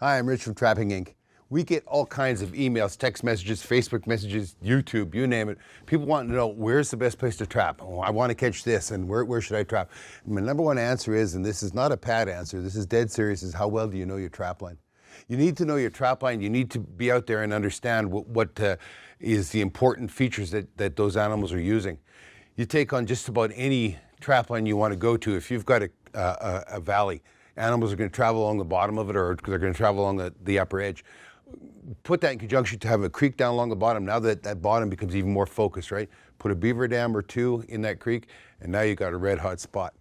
Hi, I'm Rich from Trapping Inc. We get all kinds of emails, text messages, Facebook messages, YouTube, you name it. People want to know, where's the best place to trap? Oh, I want to catch this, and where should I trap? My number one answer is, and this is not a pat answer, this is dead serious, is how well do you know your trap line? You need to know your trap line. You need to be out there and understand what is the important features that those animals are using. You take on just about any trap line you want to go to. If you've got a valley, animals are going to travel along the bottom of it, or they're going to travel along the upper edge. Put that in conjunction to have a creek down along the bottom. Now that bottom becomes even more focused, right? Put a beaver dam or two in that creek, and now you got a red hot spot.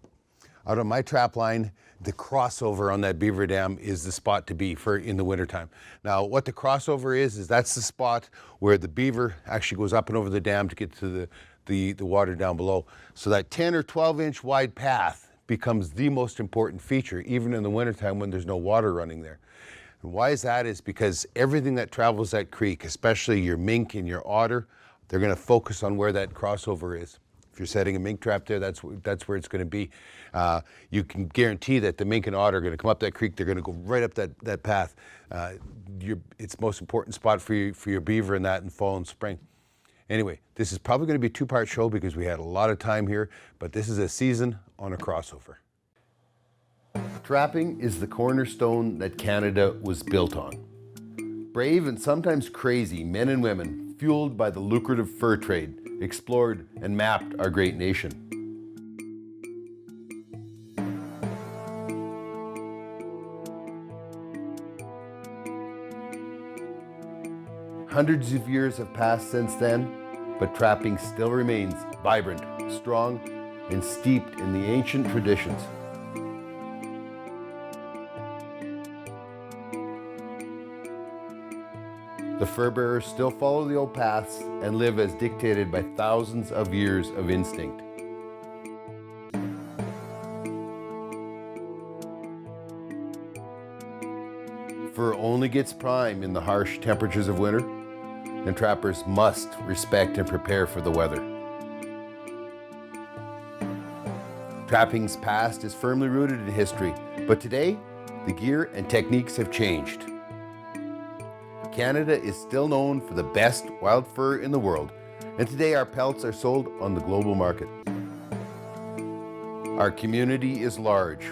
Out on my trap line, the crossover on that beaver dam is the spot to be for in the wintertime. Now, what the crossover is that's the spot where the beaver actually goes up and over the dam to get to the water down below. So that 10 or 12 inch wide path becomes the most important feature, even in the wintertime when there's no water running there. And why is that? Is because everything that travels that creek, especially your mink and your otter, they're going to focus on where that crossover is. If you're setting a mink trap there, that's where it's going to be. You can guarantee that the mink and otter are going to come up that creek. They're going to go right up that path. It's the most important spot for your beaver in that in fall and spring. Anyway, this is probably going to be a two-part show because we had a lot of time here, but this is a season on a crossover. Trapping is the cornerstone that Canada was built on. Brave and sometimes crazy men and women, fueled by the lucrative fur trade, explored and mapped our great nation. Hundreds of years have passed since then, but trapping still remains vibrant, strong, and steeped in the ancient traditions. The fur bearers still follow the old paths and live as dictated by thousands of years of instinct. Fur only gets prime in the harsh temperatures of winter, and trappers must respect and prepare for the weather. Trapping's past is firmly rooted in history, but today, the gear and techniques have changed. Canada is still known for the best wild fur in the world, and today our pelts are sold on the global market. Our community is large,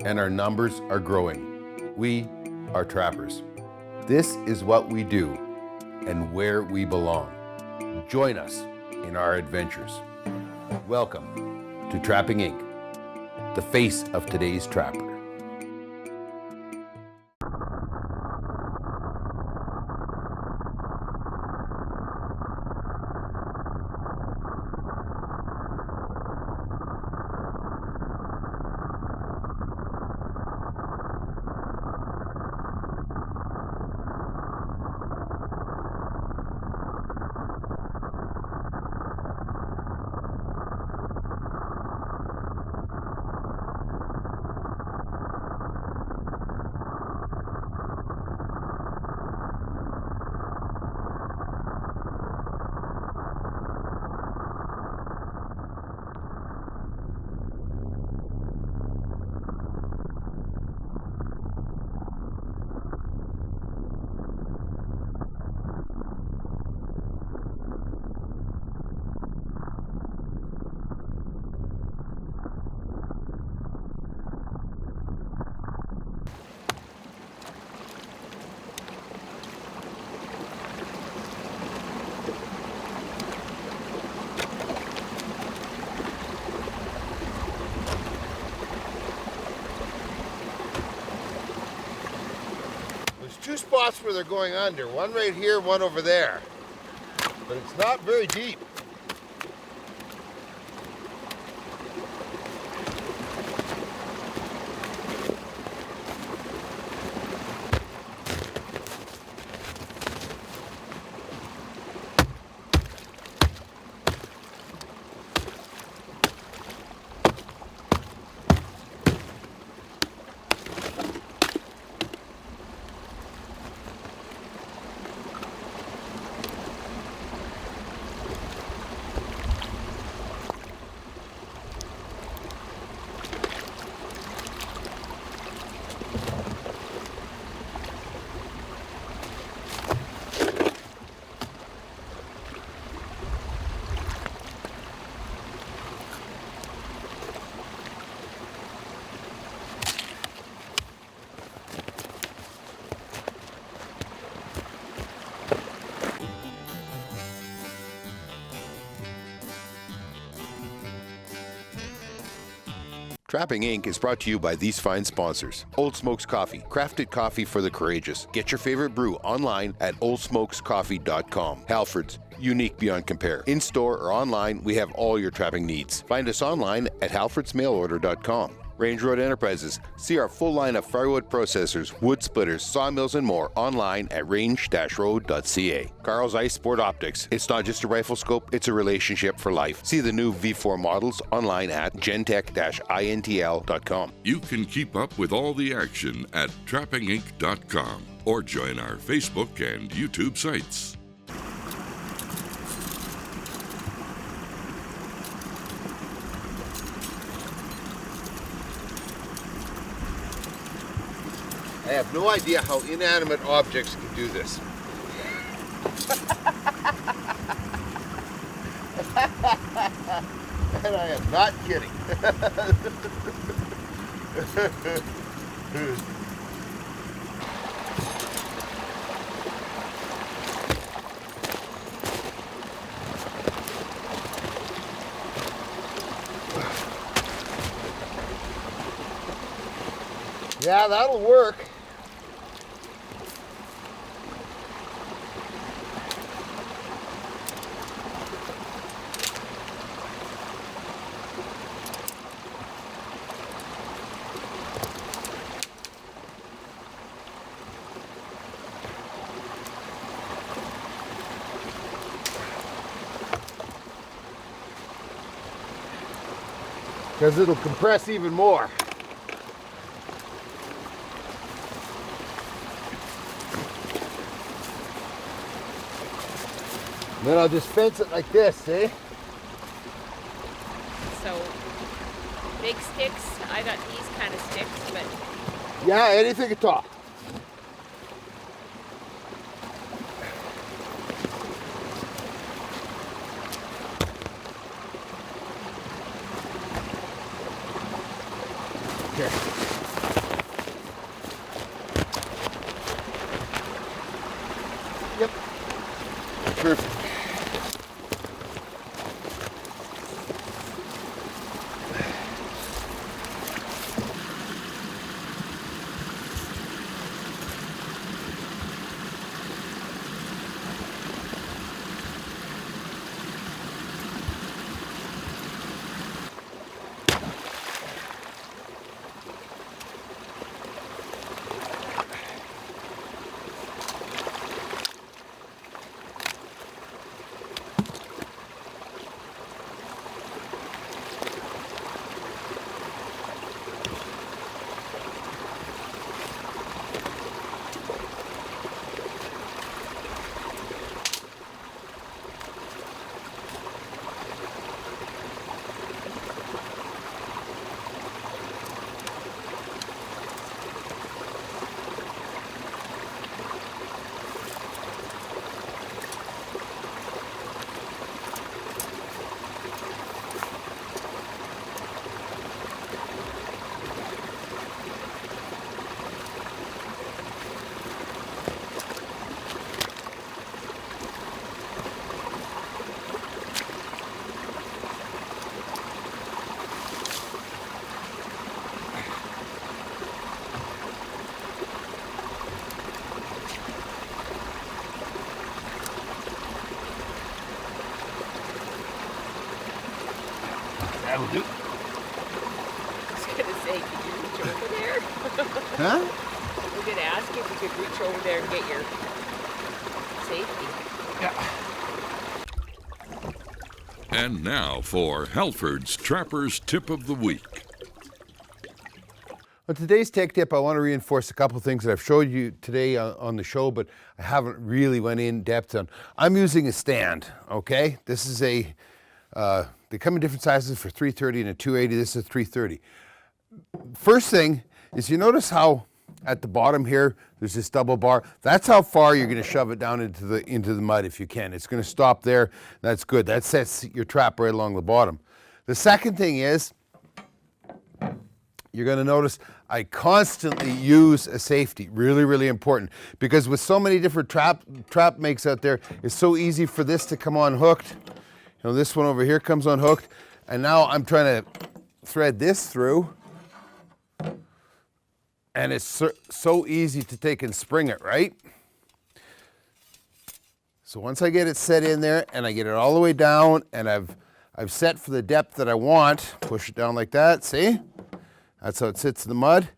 and our numbers are growing. We are trappers. This is what we do, and where we belong. Join us in our adventures. Welcome to Trapping Inc., the face of today's trapper. Two spots where they're going under, one right here, one over there, but it's not very deep. Trapping Inc. is brought to you by these fine sponsors. Old Smokes Coffee, crafted coffee for the courageous. Get your favorite brew online at oldsmokescoffee.com. Halford's, unique beyond compare. In-store or online, we have all your trapping needs. Find us online at halfordsmailorder.com. Range Road Enterprises. See our full line of firewood processors, wood splitters, sawmills, and more online at range-road.ca. Carl's Ice Sport Optics. It's not just a rifle scope, it's a relationship for life. See the new V4 models online at gentech-intl.com. You can keep up with all the action at trappinginc.com or join our Facebook and YouTube sites. I have no idea how inanimate objects can do this. And I am not kidding. Yeah, that'll work. Because it'll compress even more. Then I'll just fence it like this, see? So, big sticks, I got these kind of sticks, but... Yeah, anything at all. Here. Yep. Perfect. That'll do. I was going to say, could you reach over there? Huh? I was going to ask you if you could reach over there and get your safety. Yeah. And now for Halford's Trapper's Tip of the Week. On today's tech tip, I want to reinforce a couple of things that I've showed you today on the show, but I haven't really went in depth on. I'm using a stand, okay? This is a, they come in different sizes for 330 and a 280. This is a 330. First thing is, you notice how at the bottom here, there's this double bar. That's how far you're going to shove it down into the mud if you can. It's going to stop there. That's good. That sets your trap right along the bottom. The second thing is, you're going to notice I constantly use a safety. Really, really important. Because with so many different trap makes out there, it's so easy for this to come unhooked. You know, this one over here comes unhooked. And now I'm trying to thread this through, and it's so easy to take and spring it, right? So once I get it set in there and I get it all the way down and I've set for the depth that I want, push it down like that, see? That's how it sits in the mud.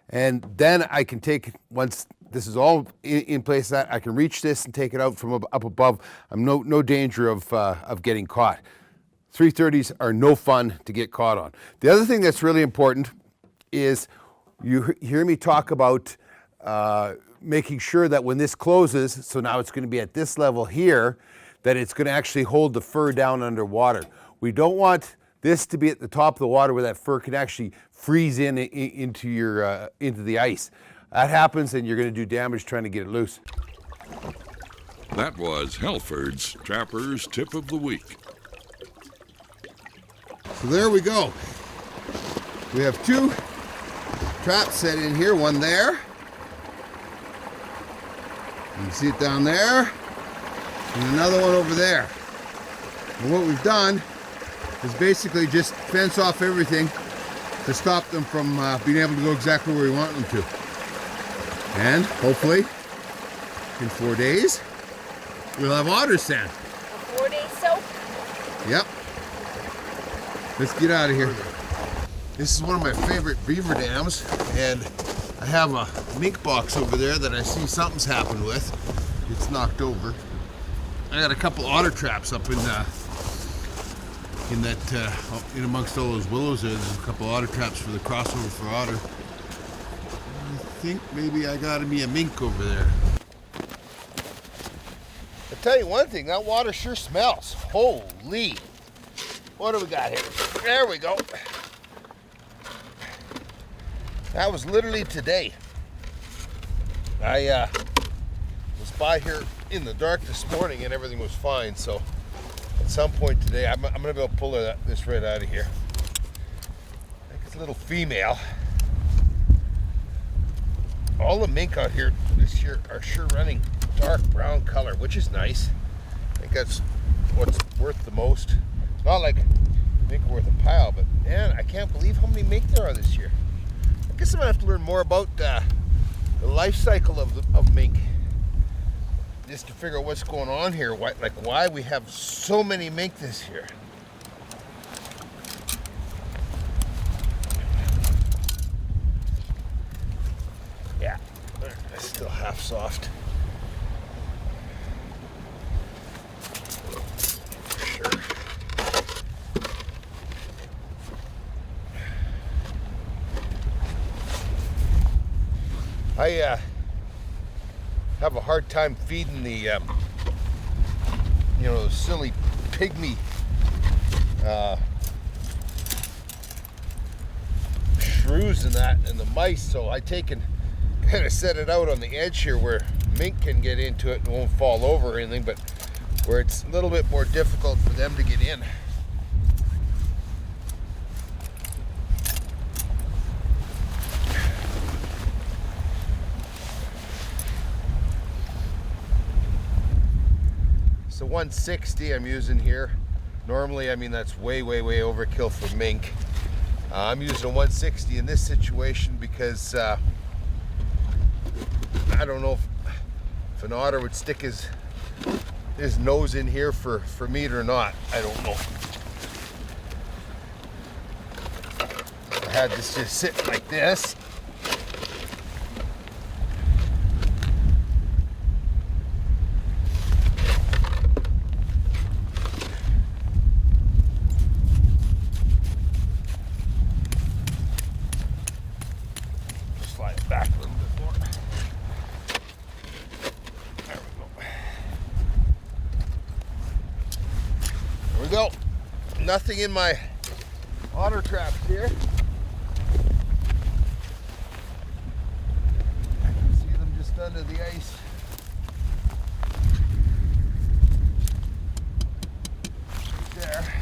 And then I can take, once this is all in place, that I can reach this and take it out from up above. I'm no danger of getting caught. 330s are no fun to get caught on. The other thing that's really important is you hear me talk about making sure that when this closes, so now it's going to be at this level here, that it's going to actually hold the fur down underwater. We don't want this to be at the top of the water where that fur can actually freeze into the ice. That happens and you're going to do damage trying to get it loose. That was Halford's Trapper's Tip of the Week. So there we go. We have 2 traps set in here, one there. You can see it down there, and another one over there. And what we've done is basically just fence off everything to stop them from being able to go exactly where we want them to. And hopefully, in 4 days, we'll have otter sand. A 4-day soak? Yep. Let's get out of here. This is one of my favorite beaver dams, and I have a mink box over there that I see something's happened with. It's knocked over. I got a couple otter traps up in amongst all those willows there. There's a couple otter traps for the crossover for otter. I think maybe I got me a mink over there. I'll tell you one thing, that water sure smells. Holy! What do we got here? There we go. That was literally today. I was by here in the dark this morning and everything was fine, so at some point today I'm going to be able to pull this right out of here. I think it's a little female. All the mink out here this year are sure running dark brown color, which is nice. I think that's what's worth the most. Not like mink are worth a pile, but man, I can't believe how many mink there are this year. I guess I'm gonna have to learn more about the life cycle of mink, just to figure out what's going on here. Why we have so many mink this year. Yeah, it's still half soft. Sure. I have a hard time feeding the, those silly pygmy shrews and the mice. So I take and kind of set it out on the edge here where mink can get into it and won't fall over or anything, but where it's a little bit more difficult for them to get in. So 160 I'm using here. Normally, I mean, that's way overkill for mink. I'm using a 160 in this situation because I don't know if an otter would stick his nose in here for meat or not. I don't know. I had this just sit like this. Slide it back a little bit more. There we go. Nothing in my otter traps here. I can see them just under the ice. Right there.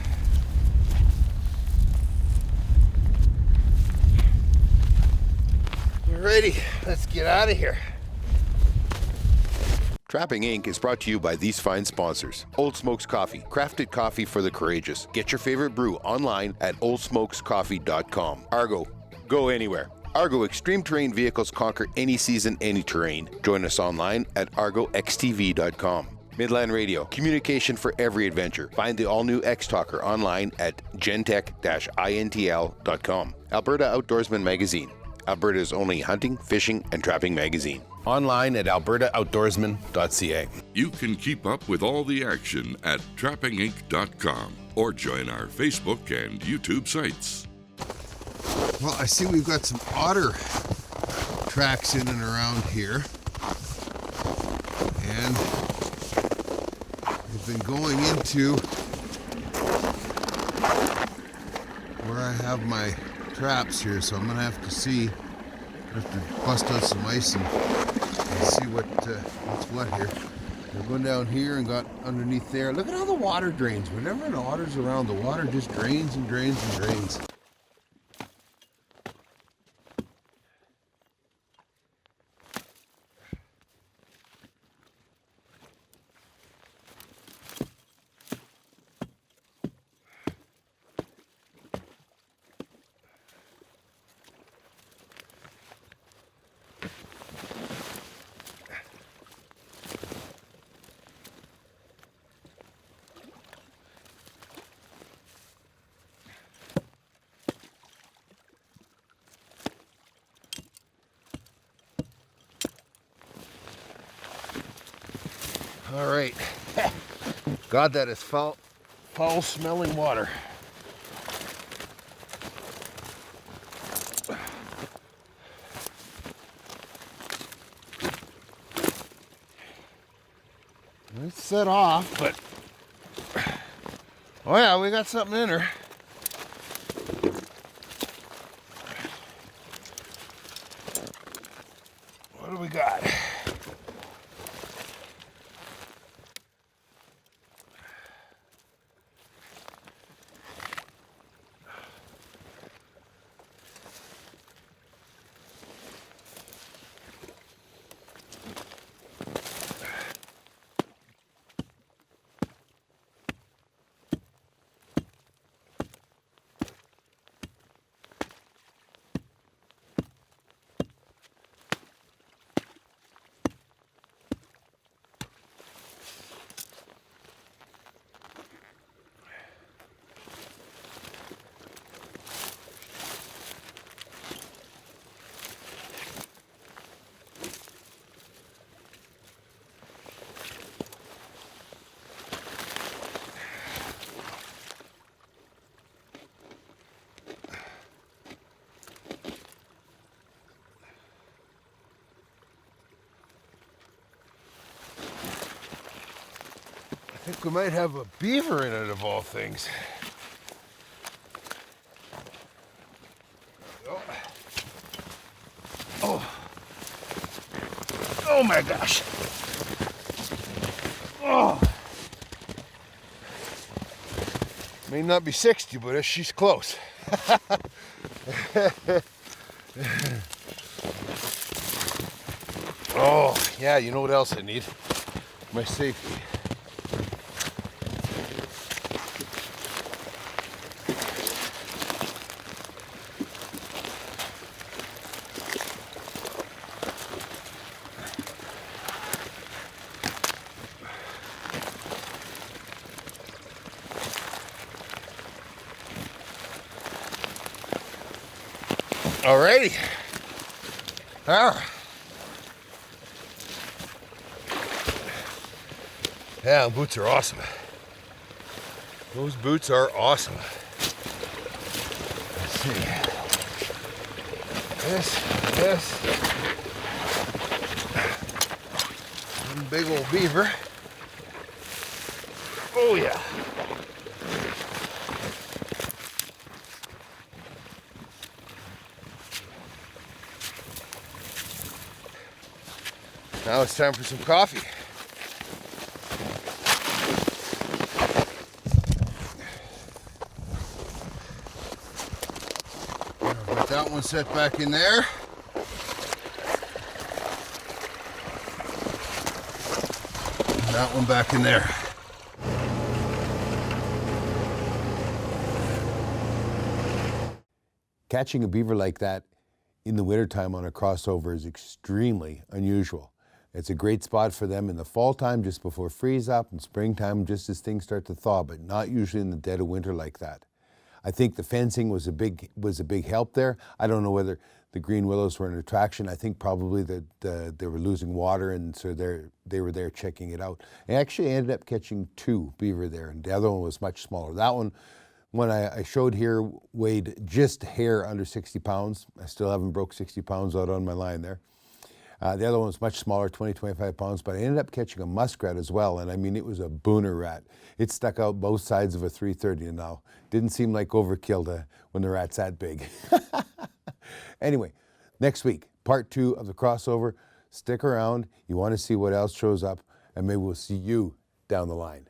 Alrighty, let's get out of here. Trapping Inc. is brought to you by these fine sponsors. Old Smokes Coffee, crafted coffee for the courageous. Get your favorite brew online at oldsmokescoffee.com. Argo, go anywhere. Argo Extreme Terrain vehicles conquer any season, any terrain. Join us online at argoxtv.com. Midland Radio, communication for every adventure. Find the all-new X-Talker online at gentech-intl.com. Alberta Outdoorsman Magazine, Alberta's only hunting, fishing, and trapping magazine. Online at albertaoutdoorsman.ca. You can keep up with all the action at trappinginc.com or join our Facebook and YouTube sites. Well, I see we've got some otter tracks in and around here. And we've been going into where I have my traps here, so I'm gonna have to see, bust out some ice and see what's what here. We're going down here and got underneath there. Look at how the water drains. Whenever an otter's around, the water just drains and drains and drains. All right. God, that is foul smelling water. It's set off, but oh yeah, we got something in her. What do we got? I think we might have a beaver in it, of all things. Oh. Oh my gosh. Oh. May not be 60, but she's close. Oh, yeah, you know what else I need? My safety. Alrighty. Yeah, boots are awesome. Those boots are awesome. Let's see. This. One big old beaver. Oh yeah. Now it's time for some coffee. Got that one set back in there. that one back in there. Catching a beaver like that in the wintertime on a crossover is extremely unusual. It's a great spot for them in the fall time just before freeze up, and springtime just as things start to thaw, but not usually in the dead of winter like that. I think the fencing was a big help there. I don't know whether the green willows were an attraction. I think probably that they were losing water, and so they were there checking it out. I actually ended up catching 2 beaver there, and the other one was much smaller. That one I showed here weighed just a hair under 60 pounds. I still haven't broke 60 pounds out on my line there. The other one was much smaller, 20, 25 pounds, but I ended up catching a muskrat as well, and I mean, it was a booner rat. It stuck out both sides of a 330 now. Didn't seem like overkill when the rat's that big. Anyway, next week, part 2 of the crossover. Stick around. You want to see what else shows up, and maybe we'll see you down the line.